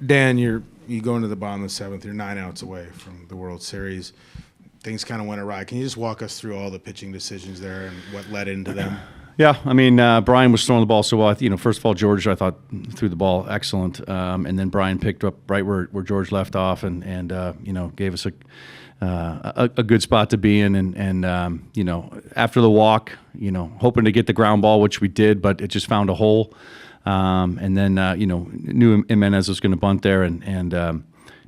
Dan, you go into the bottom of the seventh. You're 9 outs away from the World Series. Things kind of went awry. Can you just walk us through all the pitching decisions there and what led into them? Yeah, I mean, Bryan was throwing the ball so well. First of all, George, I thought, threw the ball excellent, and then Bryan picked up right where George left off, and gave us a good spot to be in, and after the walk, hoping to get the ground ball, which we did, but it just found a hole, and then knew Jimenez was going to bunt there, and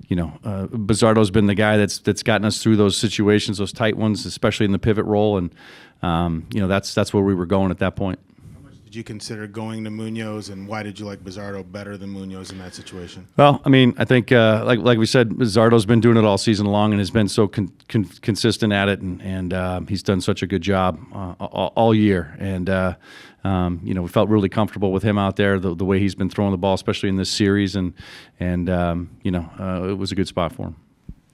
Bizzardo's been the guy that's gotten us through those situations, those tight ones, especially in the pivot role, and that's where we were going at that point. How much did you consider going to Munoz, and why did you like Bizzardo better than Munoz in that situation? Well, I mean, I think like we said, Bizzardo's been doing it all season long and has been so consistent at it, and he's done such a good job all year, and we felt really comfortable with him out there, the way he's been throwing the ball, especially in this series, and it was a good spot for him.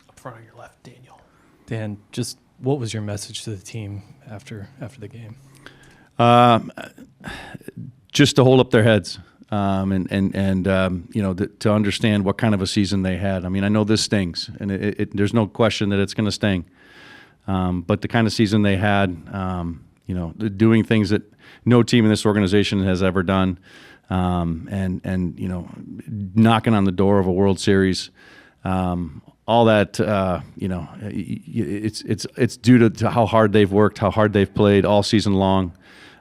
Up front on your left, Daniel. Dan, just what was your message to the team after the game? Just to hold up their heads, and to understand what kind of a season they had. I mean, I know this stings, and there's no question that it's going to sting. But the kind of season they had, doing things that no team in this organization has ever done, and knocking on the door of a World Series. All that, it's due to how hard they've worked, how hard they've played all season long,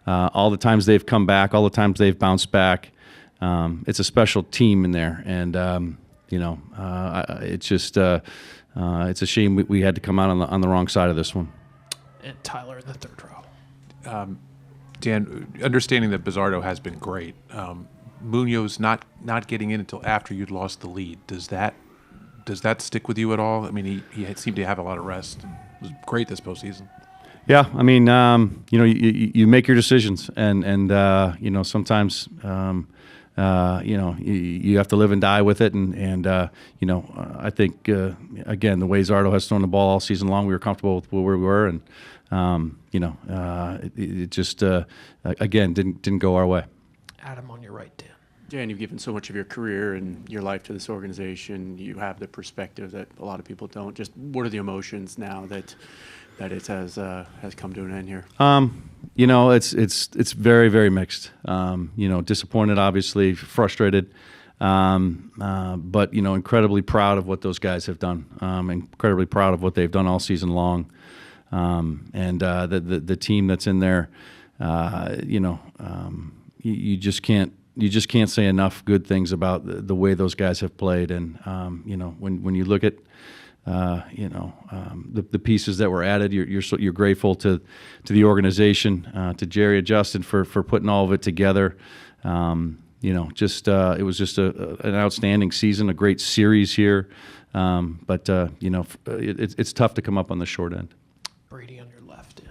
all the times they've come back, all the times they've bounced back. It's a special team in there, and it's just it's a shame we had to come out on the wrong side of this one. And Tyler in the third row. Dan, understanding that Bizzardo has been great, Munoz not getting in until after you'd lost the lead, does that stick with you at all? I mean, he seemed to have a lot of rest. It was great this postseason. Yeah, I mean, you make your decisions, and sometimes you have to live and die with it, and I think again, the way Zardo has thrown the ball all season long, we were comfortable with where we were, and it just again didn't go our way. Adam on your right, Dan. Dan, you've given so much of your career and your life to this organization. You have the perspective that a lot of people don't. Just what are the emotions now that it has come to an end here? It's very, very mixed. Disappointed, obviously, frustrated, but incredibly proud of what those guys have done. Incredibly proud of what they've done all season long, and the team that's in there. You just can't say enough good things about the way those guys have played, and when you look at the pieces that were added, you're grateful to the organization, to Jerry and Justin for putting all of it together. It was just an outstanding season, a great series here, but it's tough to come up on the short end. Brady on your left, Dan.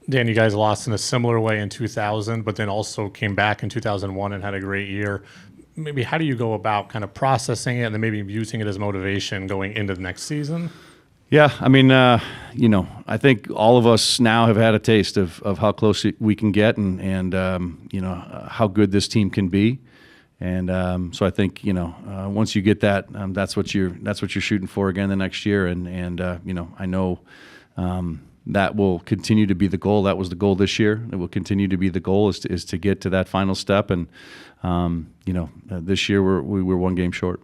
Dan, you guys lost in a similar way in 2000, but then also came back in 2001 and had a great year. Maybe how do you go about kind of processing it and then maybe using it as motivation going into the next season? Yeah, I mean, I think all of us now have had a taste of how close we can get, and how good this team can be, and so I think once you get that, that's what you're shooting for again the next year, and I know that will continue to be the goal. That was the goal this year. It will continue to be the goal is to get to that final step, and this year we were one game short.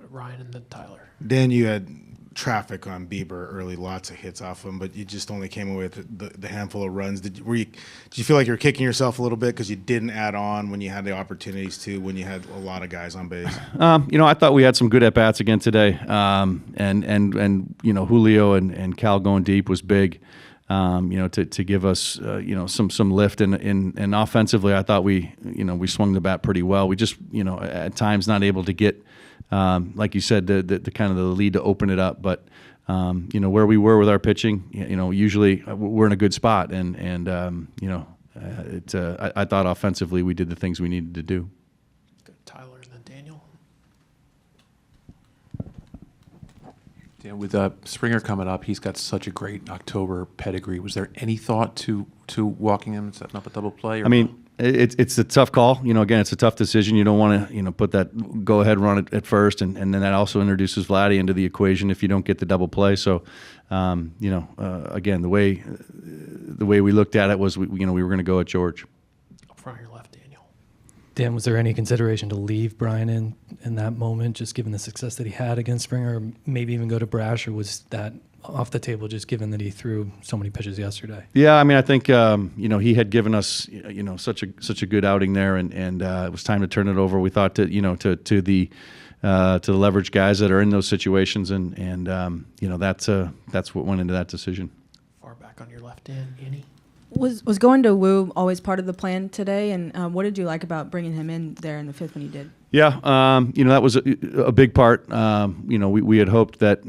Ryan and then Tyler. Dan, you had traffic on Bieber early, lots of hits off him, but you just only came away with the handful of runs. Did you feel like you were kicking yourself a little bit because you didn't add on when you had the opportunities to, when you had a lot of guys on base? I thought we had some good at bats again today, and Julio and Cal going deep was big. To give us some lift, and offensively, I thought we swung the bat pretty well. We just at times not able to get, like you said, the kind of the lead to open it up. But where we were with our pitching, usually we're in a good spot, and I thought offensively we did the things we needed to do. Go to Tyler and then Daniel. Dan, with Springer coming up, he's got such a great October pedigree. Was there any thought to walking him and setting up a double play? I mean, it's a tough call. Again, it's a tough decision. You don't want to, put that go ahead run at first, and then that also introduces Vladdy into the equation if you don't get the double play. So, again, the way we looked at it was, we were going to go at George. Up front on your left, Daniel. Dan, was there any consideration to leave Bryan in that moment, just given the success that he had against Springer, or maybe even go to Brash, or was that off the table just given that he threw so many pitches yesterday? Yeah, I mean, I think he had given us such a good outing there, and it was time to turn it over. We thought to the leverage guys that are in those situations, and that's what went into that decision. Far back on your left, Dan. Annie. Was going to Woo always part of the plan today? And what did you like about bringing him in there in the fifth when you did? Yeah, that was a big part. We had hoped that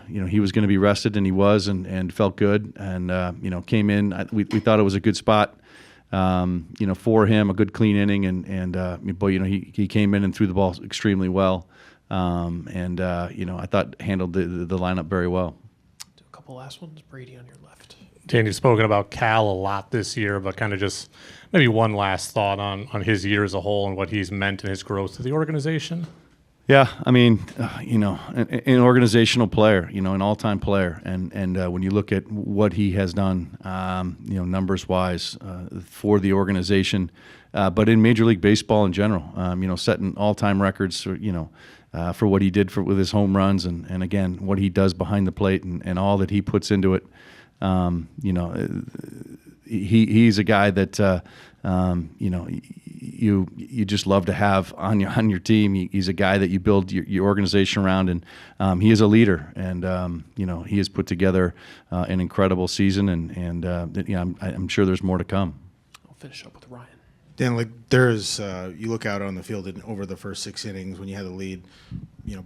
he was going to be rested, and he was, and felt good, and came in. We thought it was a good spot, for him, a good clean inning, he came in and threw the ball extremely well, I thought handled the lineup very well. Do a couple last ones. Brady on your left. Dan, you've spoken about Cal a lot this year, but kind of just maybe one last thought on his year as a whole and what he's meant in his growth to the organization. Yeah, I mean, an organizational player, an all-time player, and when you look at what he has done, numbers-wise for the organization, but in Major League Baseball in general, setting all-time records, for what he did with his home runs, and again, what he does behind the plate, and all that he puts into it. He's a guy that you just love to have on your team. He's a guy that you build your organization around, and he is a leader. And he has put together an incredible season, and I'm sure there's more to come. I'll finish up with Ryan. Dan, there's you look out on the field over the first 6 innings when you had the lead.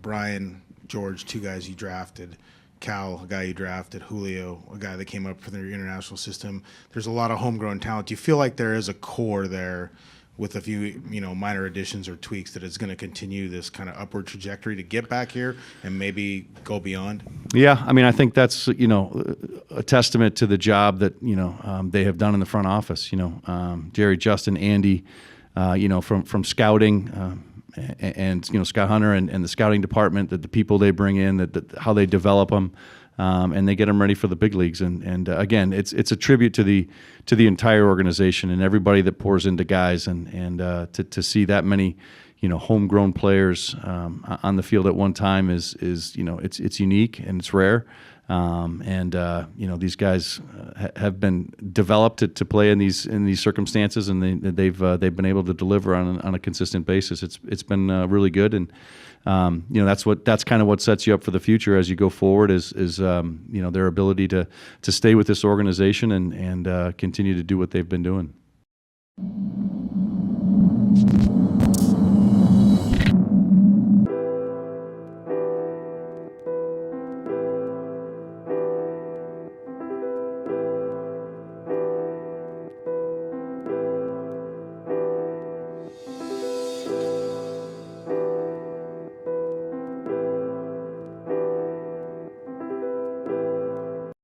Bryan, George, 2 guys you drafted. Cal, a guy you drafted, Julio, a guy that came up from the international system. There's a lot of homegrown talent. Do you feel like there is a core there with a few, minor additions or tweaks that is going to continue this kind of upward trajectory to get back here and maybe go beyond? Yeah, I mean, I think that's, a testament to the job that, they have done in the front office. Jerry, Justin, Andy, from scouting, and Scott Hunter and the scouting department, that the people they bring in, that how they develop them, and they get them ready for the big leagues. And again, it's a tribute to the entire organization and everybody that pours into guys, and to see that many homegrown players on the field at one time is it's unique and it's rare. These guys have been developed to play in these circumstances, and they've been able to deliver on a consistent basis. It's been really good, and that's kind of what sets you up for the future as you go forward. Is their ability to stay with this organization and continue to do what they've been doing.